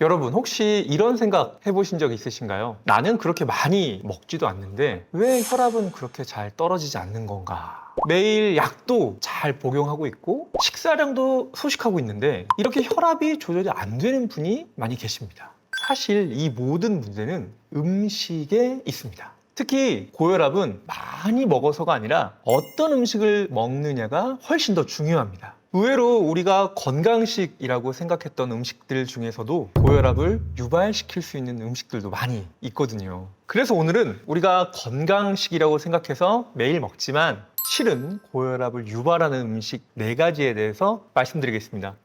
여러분 혹시 이런 생각 해보신 적 있으신가요? 나는 그렇게 많이 먹지도 않는데 왜 혈압은 그렇게 잘 떨어지지 않는 건가? 매일 약도 잘 복용하고 있고 식사량도 소식하고 있는데 이렇게 혈압이 조절이 안 되는 분이 많이 계십니다. 사실 이 모든 문제는 음식에 있습니다. 특히 고혈압은 많이 먹어서가 아니라 어떤 음식을 먹느냐가 훨씬 더 중요합니다. 의외로 우리가 건강식이라고 생각했던 음식들 중에서도 고혈압을 유발시킬 수 있는 음식들도 많이 있거든요. 그래서 오늘은 우리가 건강식이라고 생각해서 매일 먹지만 실은 고혈압을 유발하는 음식 4가지에 대해서 말씀드리겠습니다.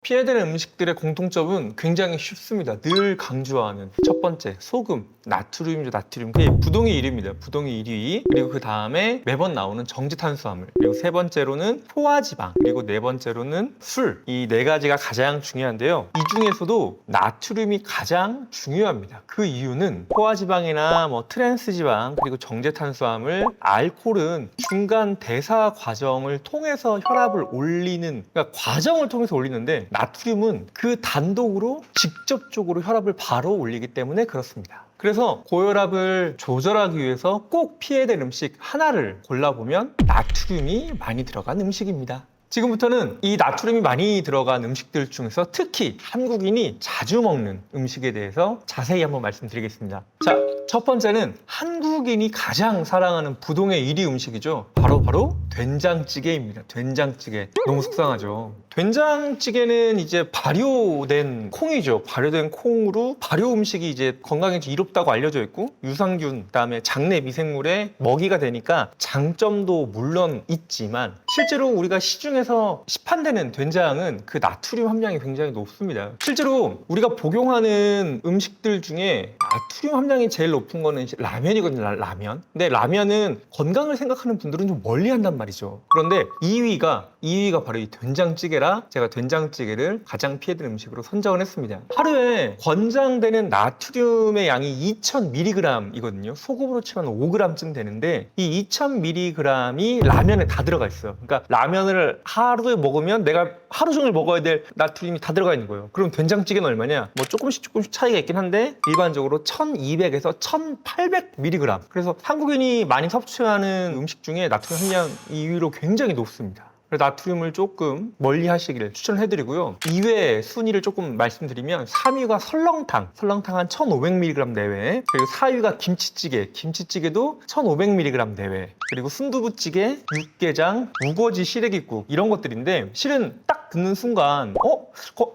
피해야 되는 음식들의 공통점은 굉장히 쉽습니다. 늘 강조하는 첫 번째, 소금, 나트륨이죠. 나트륨. 그게 부동의 1위입니다. 부동의 1위. 그리고 그 다음에 매번 나오는 정제탄수화물. 그리고 세 번째로는 포화지방. 그리고 네 번째로는 술. 이 4가지가 가장 중요한데요. 이 중에서도 나트륨이 가장 중요합니다. 그 이유는 포화지방이나 트랜스지방 그리고 정제탄수화물, 알코올은 중간 대사 과정을 통해서 혈압을 올리는, 그러니까 과정을 통해서 올리는데 나트륨은 그 단독으로 직접적으로 혈압을 바로 올리기 때문에 그렇습니다. 그래서 고혈압을 조절하기 위해서 꼭 피해야 될 음식 하나를 골라보면 나트륨이 많이 들어간 음식입니다. 지금부터는 이 나트륨이 많이 들어간 음식들 중에서 특히 한국인이 자주 먹는 음식에 대해서 자세히 한번 말씀드리겠습니다. 자, 첫 번째는 한국인이 가장 사랑하는 부동의 1위 음식이죠. 바로 된장찌개입니다. 된장찌개. 너무 속상하죠. 된장찌개는 이제 발효된 콩이죠. 발효된 콩으로 발효 음식이 이제 건강에 이롭다고 알려져 있고 유산균, 그다음에 장내 미생물의 먹이가 되니까 장점도 물론 있지만 실제로 우리가 시중에서 시판되는 된장은 그 나트륨 함량이 굉장히 높습니다. 실제로 우리가 복용하는 음식들 중에 나트륨 함량이 제일 높은 거는 라면이거든요. 라면. 근데 라면은 건강을 생각하는 분들은 좀 멀리 한단 말이죠. 그런데 2위가 바로 이 된장찌개라 제가 된장찌개를 가장 피해드는 음식으로 선정을 했습니다. 하루에 권장되는 나트륨의 양이 2000mg이거든요. 소금으로 치면 5g쯤 되는데 이 2000mg이 라면에 다 들어가 있어요. 그러니까 라면을 하루에 먹으면 내가 하루 종일 먹어야 될 나트륨이 다 들어가 있는 거예요. 그럼 된장찌개는 얼마냐? 조금씩 차이가 있긴 한데 일반적으로 1200에서 1800mg. 그래서 한국인이 많이 섭취하는 음식 중에 나트륨 함량 2위로 굉장히 높습니다. 그래서 나트륨을 조금 멀리 하시기를 추천해드리고요. 이외 순위를 조금 말씀드리면 3위가 설렁탕 한 1500mg 내외. 그리고 4위가 김치찌개도 1500mg 내외. 그리고 순두부찌개, 육개장, 우거지 시래기국 이런 것들인데 실은 딱 듣는 순간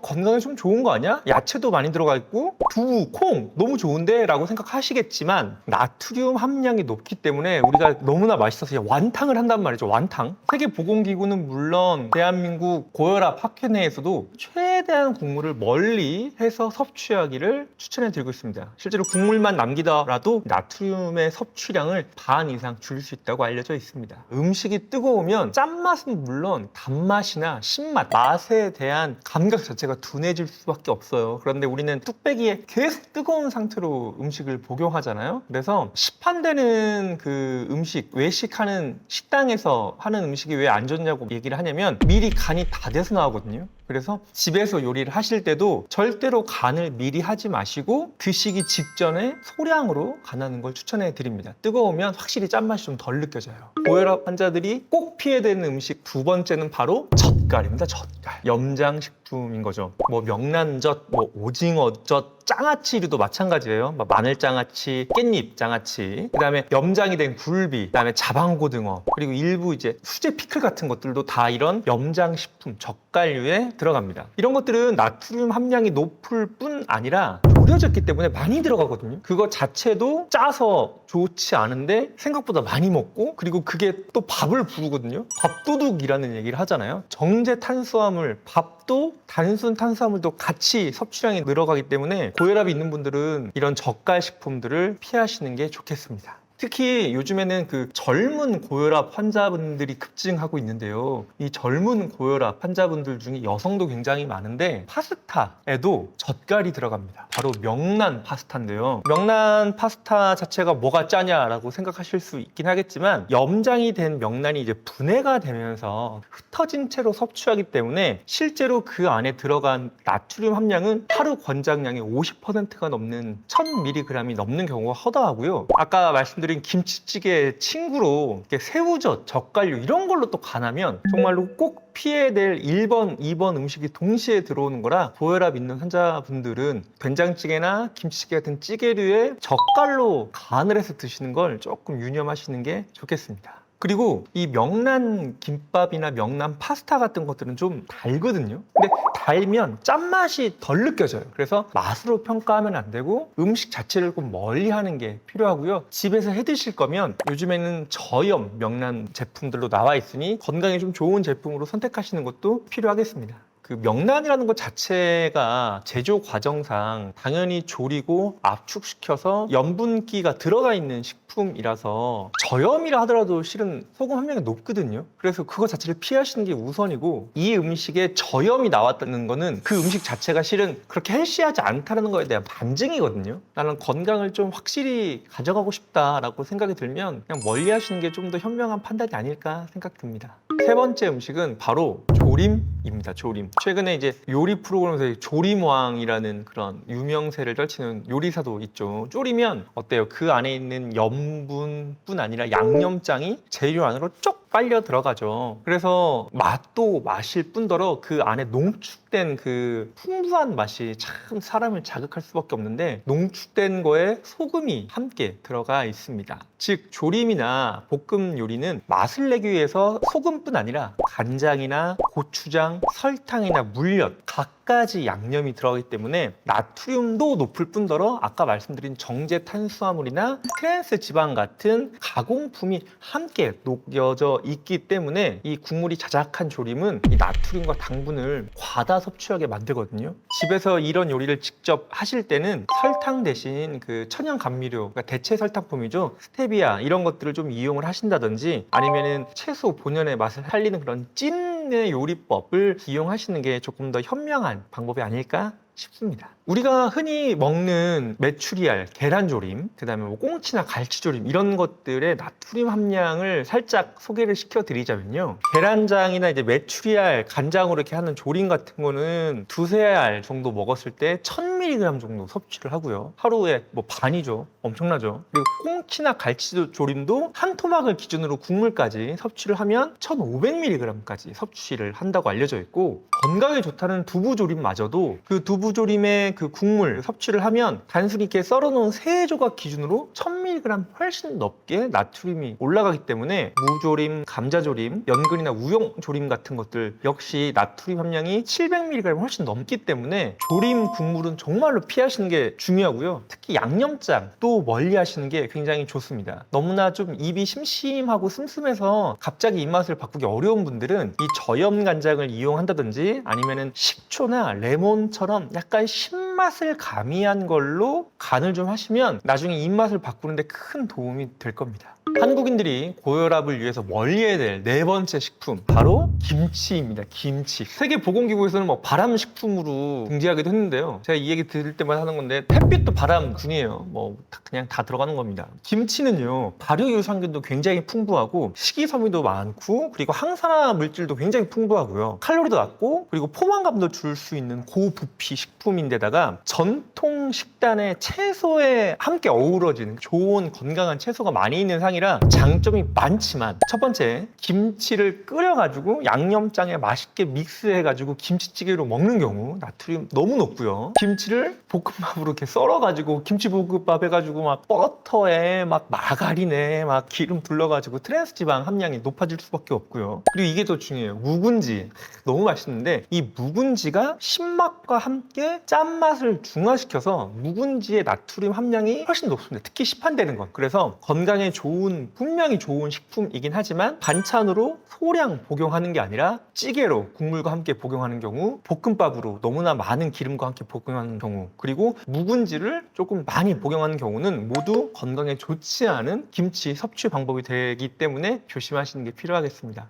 건강에 좀 좋은 거 아니야? 야채도 많이 들어가 있고 두부, 콩 너무 좋은데? 라고 생각하시겠지만 나트륨 함량이 높기 때문에 우리가 너무나 맛있어서 완탕을 한단 말이죠. 완탕. 세계보건기구는 물론 대한민국 고혈압 학회내에서도 최대한 국물을 멀리 해서 섭취하기를 추천해 드리고 있습니다. 실제로 국물만 남기더라도 나트륨의 섭취량을 반 이상 줄일 수 있다고 알려져 있습니다. 음식이 뜨거우면 짠맛은 물론 단맛이나 신맛, 맛에 대한 감각 자체가 둔해질 수밖에 없어요. 그런데 우리는 뚝배기에 계속 뜨거운 상태로 음식을 복용하잖아요. 그래서 시판되는 그 음식, 외식하는 식당에서 하는 음식이 왜 안 좋냐고 얘기를 하냐면 미리 간이 다 돼서 나오거든요. 그래서 집에서 요리를 하실 때도 절대로 간을 미리 하지 마시고 드시기 직전에 소량으로 간하는 걸 추천해 드립니다. 뜨거우면 확실히 짠맛이 좀 덜 느껴져요. 고혈압 환자들이 꼭 피해야 되는 음식 두 번째는 바로 젓갈입니다. 젓갈. 염장식품인 거죠. 명란젓, 오징어젓, 장아찌류도 마찬가지예요. 마늘장아찌, 깻잎장아찌, 그 다음에 염장이 된 굴비, 그 다음에 자방고등어, 그리고 일부 이제 수제 피클 같은 것들도 다 이런 염장식품, 젓갈류에 들어갑니다. 이런 것들은 나트륨 함량이 높을 뿐 아니라 졸여졌기 때문에 많이 들어가거든요. 그거 자체도 짜서 좋지 않은데 생각보다 많이 먹고 그리고 그게 또 밥을 부르거든요. 밥도둑이라는 얘기를 하잖아요. 정제 탄수화물, 밥도 단순 탄수화물도 같이 섭취량이 늘어가기 때문에 고혈압이 있는 분들은 이런 젓갈 식품들을 피하시는 게 좋겠습니다. 특히 요즘에는 그 젊은 고혈압 환자분들이 급증하고 있는데요. 이 젊은 고혈압 환자분들 중에 여성도 굉장히 많은데 파스타에도 젓갈이 들어갑니다. 바로 명란 파스타인데요. 명란 파스타 자체가 뭐가 짜냐라고 생각하실 수 있긴 하겠지만 염장이 된 명란이 이제 분해가 되면서 흩어진 채로 섭취하기 때문에 실제로 그 안에 들어간 나트륨 함량은 하루 권장량의 50%가 넘는 1000mg이 넘는 경우가 허다하고요. 아까 말씀드린 김치찌개 친구로 이렇게 새우젓, 젓갈류 이런 걸로 또 간하면 정말로 꼭 피해야 될 1번, 2번 음식이 동시에 들어오는 거라 고혈압 있는 환자분들은 된장찌개나 김치찌개 같은 찌개류에 젓갈로 간을 해서 드시는 걸 조금 유념하시는 게 좋겠습니다. 그리고 이 명란 김밥이나 명란 파스타 같은 것들은 좀 달거든요. 근데 달면 짠맛이 덜 느껴져요. 그래서 맛으로 평가하면 안 되고 음식 자체를 좀 멀리 하는 게 필요하고요. 집에서 해 드실 거면 요즘에는 저염 명란 제품들로 나와 있으니 건강에 좀 좋은 제품으로 선택하시는 것도 필요하겠습니다. 그 명란이라는 것 자체가 제조 과정상 당연히 졸이고 압축시켜서 염분기가 들어가 있는 식품이라서 저염이라 하더라도 실은 소금 함량이 높거든요. 그래서 그거 자체를 피하시는 게 우선이고 이 음식에 저염이 나왔다는 거는 그 음식 자체가 실은 그렇게 헬시하지 않다는 거에 대한 반증이거든요. 나는 건강을 좀 확실히 가져가고 싶다라고 생각이 들면 그냥 멀리 하시는 게 좀 더 현명한 판단이 아닐까 생각됩니다. 세 번째 음식은 바로 조림입니다. 조림. 최근에 이제 요리 프로그램에서 조림왕이라는 그런 유명세를 떨치는 요리사도 있죠. 졸이면 어때요? 그 안에 있는 염분뿐 아니라 양념장이 재료 안으로 쪽 빨려 들어가죠. 그래서 맛도 맛일 뿐더러 그 안에 농축된 그 풍부한 맛이 참 사람을 자극할 수밖에 없는데 농축된 거에 소금이 함께 들어가 있습니다. 즉 조림이나 볶음 요리는 맛을 내기 위해서 소금뿐 아니라 간장이나 고추장, 설탕이나 물엿 갖가지 양념이 들어가기 때문에 나트륨도 높을 뿐더러 아까 말씀드린 정제 탄수화물이나 트랜스 지방 같은 가공품이 함께 녹여져 있기 때문에 이 국물이 자작한 조림은 이 나트륨과 당분을 과다 섭취하게 만들거든요. 집에서 이런 요리를 직접 하실 때는 설탕 대신 그 천연 감미료, 그러니까 대체 설탕품이죠. 스테비아 이런 것들을 좀 이용을 하신다든지 아니면은 채소 본연의 맛을 살리는 그런 찐의 요리법을 이용하시는 게 조금 더 현명한 방법이 아닐까 싶습니다. 우리가 흔히 먹는 메추리알, 계란조림, 그 다음에 뭐 꽁치나 갈치조림 이런 것들의 나트륨 함량을 살짝 소개를 시켜드리자면요. 계란장이나 이제 메추리알, 간장으로 이렇게 하는 조림 같은 거는 두세 알 정도 먹었을 때 1000mg 정도 섭취를 하고요. 하루에 뭐 반이죠. 엄청나죠. 그리고 꽁치나 갈치조림도 한 토막을 기준으로 국물까지 섭취를 하면 1500mg까지 섭취를 한다고 알려져 있고 건강에 좋다는 두부조림마저도 그 두부조림의 그 국물 섭취를 하면 단순히 이렇게 썰어놓은 세 조각 기준으로 1000mg 훨씬 넘게 나트륨이 올라가기 때문에 무조림, 감자조림, 연근이나 우영조림 같은 것들 역시 나트륨 함량이 700mg 훨씬 넘기 때문에 조림 국물은 정말로 피하시는 게 중요하고요. 특히 양념장 또 멀리 하시는 게 굉장히 좋습니다. 너무나 좀 입이 심심하고 슴슴해서 갑자기 입맛을 바꾸기 어려운 분들은 이 저염 간장을 이용한다든지 아니면은 식초나 레몬처럼 약간 신맛을 가미한 걸로 간을 좀 하시면 나중에 입맛을 바꾸는데 큰 도움이 될 겁니다. 한국인들이 고혈압을 위해서 멀리해야 될 네 번째 식품 바로 김치입니다. 김치. 세계보건기구에서는 뭐 발암식품으로 등재하기도 했는데요. 제가 이 얘기 들을 때마다 하는 건데 햇빛도 발암군이에요. 뭐 그냥 다 들어가는 겁니다. 김치는요 발효유산균도 굉장히 풍부하고 식이섬유도 많고 그리고 항산화 물질도 굉장히 풍부하고요. 칼로리도 낮고 그리고 포만감도 줄 수 있는 고부피 식품인데다가 전통 식단의 채소에 함께 어우러지는 좋은 건강한 채소가 많이 있는 상이라 장점이 많지만 첫 번째 김치를 끓여가지고 양념장에 맛있게 믹스해가지고 김치찌개로 먹는 경우 나트륨 너무 높고요. 김치를 볶음밥으로 이렇게 썰어가지고 김치볶음밥 해가지고 막 버터에 막 마가린에 막 기름 둘러가지고 트랜스 지방 함량이 높아질 수밖에 없고요. 그리고 이게 더 중요해요. 묵은지 너무 맛있는데 이 묵은지가 신맛과 함께 짠맛을 중화시켜서 묵은지의 나트륨 함량이 훨씬 높습니다. 특히 시판되는 건. 그래서 건강에 좋은 분명히 좋은 식품이긴 하지만 반찬으로 소량 복용하는 게 아니라 찌개로 국물과 함께 복용하는 경우, 볶음밥으로 너무나 많은 기름과 함께 복용하는 경우, 그리고 묵은지를 조금 많이 복용하는 경우는 모두 건강에 좋지 않은 김치 섭취 방법이 되기 때문에 조심하시는 게 필요하겠습니다.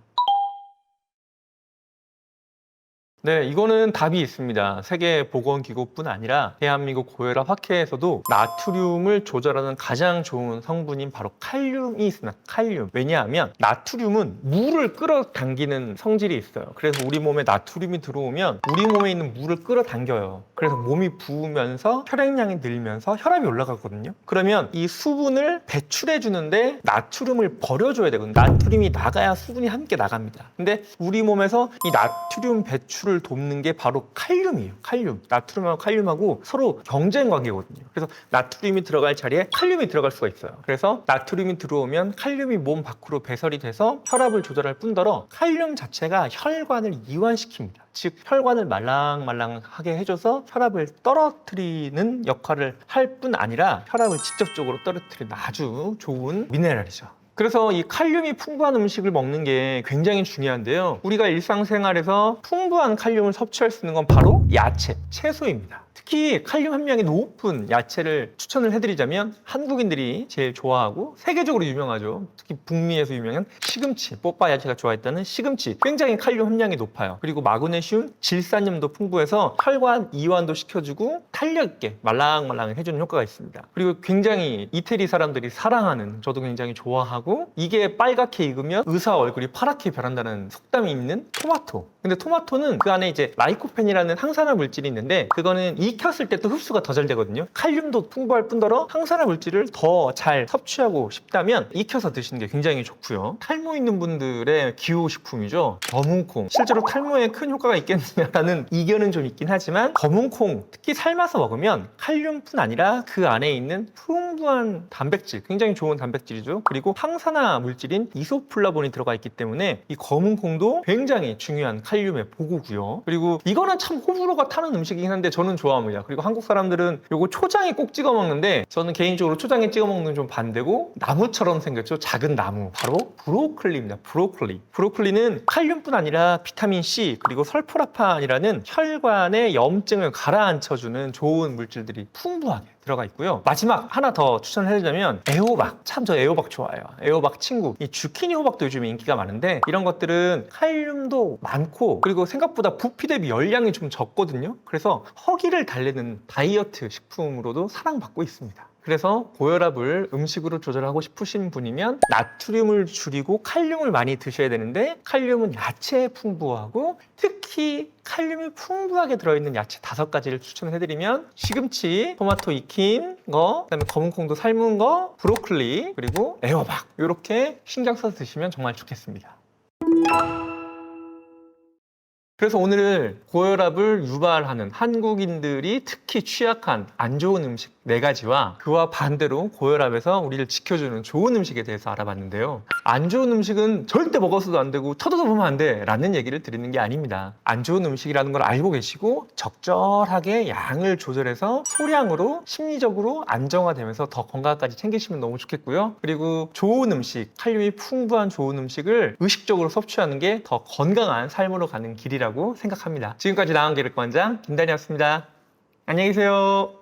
네, 이거는 답이 있습니다. 세계보건기구뿐 아니라 대한민국 고혈압 학회에서도 나트륨을 조절하는 가장 좋은 성분인 바로 칼륨이 있습니다. 칼륨. 왜냐하면 나트륨은 물을 끌어당기는 성질이 있어요. 그래서 우리 몸에 나트륨이 들어오면 우리 몸에 있는 물을 끌어당겨요. 그래서 몸이 부으면서 혈액량이 늘면서 혈압이 올라가거든요. 그러면 이 수분을 배출해 주는데 나트륨을 버려줘야 되거든요. 나트륨이 나가야 수분이 함께 나갑니다. 근데 우리 몸에서 이 나트륨 배출을 돕는 게 바로 칼륨이에요. 칼륨. 나트륨하고 칼륨하고 서로 경쟁 관계거든요. 그래서 나트륨이 들어갈 자리에 칼륨이 들어갈 수가 있어요. 그래서 나트륨이 들어오면 칼륨이 몸 밖으로 배설이 돼서 혈압을 조절할 뿐더러 칼륨 자체가 혈관을 이완시킵니다. 즉 혈관을 말랑말랑하게 해줘서 혈압을 떨어뜨리는 역할을 할 뿐 아니라 혈압을 직접적으로 떨어뜨리는 아주 좋은 미네랄이죠. 그래서 이 칼륨이 풍부한 음식을 먹는 게 굉장히 중요한데요. 우리가 일상생활에서 풍부한 칼륨을 섭취할 수 있는 건 바로 야채, 채소입니다. 특히 칼륨 함량이 높은 야채를 추천을 해드리자면 한국인들이 제일 좋아하고 세계적으로 유명하죠. 특히 북미에서 유명한 시금치, 뽀빠 야채가 좋아했다는 시금치. 굉장히 칼륨 함량이 높아요. 그리고 마그네슘, 질산염도 풍부해서 혈관 이완도 시켜주고 탄력 있게 말랑말랑 해주는 효과가 있습니다. 그리고 굉장히 이태리 사람들이 사랑하는, 저도 굉장히 좋아하고, 이게 빨갛게 익으면 의사 얼굴이 파랗게 변한다는 속담이 있는 토마토. 근데 토마토는 그 안에 이제 라이코펜이라는 항산화 물질이 있는데 그거는 익혔을 때 또 흡수가 더 잘 되거든요. 칼륨도 풍부할 뿐더러 항산화 물질을 더 잘 섭취하고 싶다면 익혀서 드시는 게 굉장히 좋고요. 탈모 있는 분들의 기호식품이죠. 검은콩. 실제로 탈모에 큰 효과가 있겠느냐라는 이견은 좀 있긴 하지만 검은콩 특히 삶아서 먹으면 칼륨뿐 아니라 그 안에 있는 풍부한 단백질, 굉장히 좋은 단백질이죠. 그리고 항산화 물질인 이소플라본이 들어가 있기 때문에 이 검은콩도 굉장히 중요한 칼륨의 보고고요. 그리고 이거는 참 호불호가 타는 음식이긴 한데 저는 좋아합니다. 그리고 한국 사람들은 요거 초장에 꼭 찍어 먹는데 저는 개인적으로 초장에 찍어 먹는 건 좀 반대고, 나무처럼 생겼죠. 작은 나무. 바로 브로콜리입니다. 브로콜리. 브로콜리는 칼륨뿐 아니라 비타민 C 그리고 설포라판이라는 혈관의 염증을 가라앉혀주는 좋은 물질들이 풍부하게 들어가 있고요. 마지막 하나 더 추천을 해드리자면 애호박. 참 저 애호박 좋아해요. 애호박 친구. 이 주키니 호박도 요즘에 인기가 많은데 이런 것들은 칼륨도 많고 그리고 생각보다 부피 대비 열량이 좀 적거든요. 그래서 허기를 달래는 다이어트 식품으로도 사랑받고 있습니다. 그래서 고혈압을 음식으로 조절하고 싶으신 분이면 나트륨을 줄이고 칼륨을 많이 드셔야 되는데, 칼륨은 야채에 풍부하고 특히 칼륨이 풍부하게 들어있는 야채 5가지를 추천해드리면 시금치, 토마토 익힌 거, 그다음에 검은콩도 삶은 거, 브로콜리, 그리고 애호박, 이렇게 신경 써서 드시면 정말 좋겠습니다. 그래서 오늘 고혈압을 유발하는 한국인들이 특히 취약한 안 좋은 음식 4가지와 그와 반대로 고혈압에서 우리를 지켜주는 좋은 음식에 대해서 알아봤는데요. 안 좋은 음식은 절대 먹어서도 안 되고 쳐다보면 안 돼 라는 얘기를 드리는 게 아닙니다. 안 좋은 음식이라는 걸 알고 계시고 적절하게 양을 조절해서 소량으로 심리적으로 안정화되면서 더 건강까지 챙기시면 너무 좋겠고요. 그리고 좋은 음식, 칼륨이 풍부한 좋은 음식을 의식적으로 섭취하는 게 더 건강한 삶으로 가는 길이라고 생각합니다. 지금까지 나은계획관장 김단이었습니다. 안녕히 계세요.